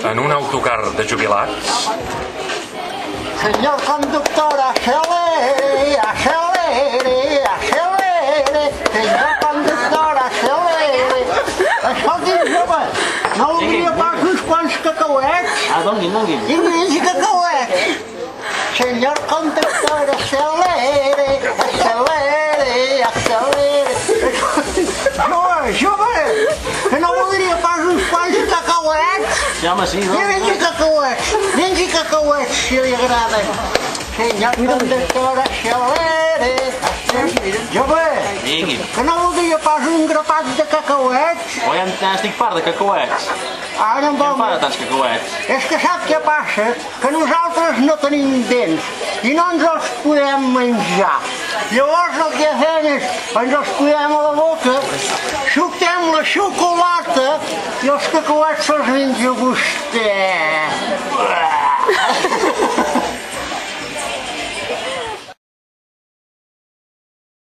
En un autocar de jubilats. Senyor conductor, acelere, acelere, acelere. Senyor conductor, acelere. Escolti, jove, no voldria pas uns quants cacauets? Donguin. I menys cacauets. Senyor conductor, acelere, acelere, acelere. Jove, que no voldria pas uns quants cacauets? Sí, home, sí, Mengi cacauets, si li agraden. Senyor conductor, acelere, acelere. Jove, Digui'm. que no voldria pas un grapat de cacauets? Oh, ja estic part de cacauets. Ara em Què vol... fa de tants cacauets? És que sap què passa? Que nosaltres no tenim dents i no ens els podem menjar. Llavors el que fem és, ens els posem a la boca, suctem la xocolata i els cacauets se'ls menja vostè.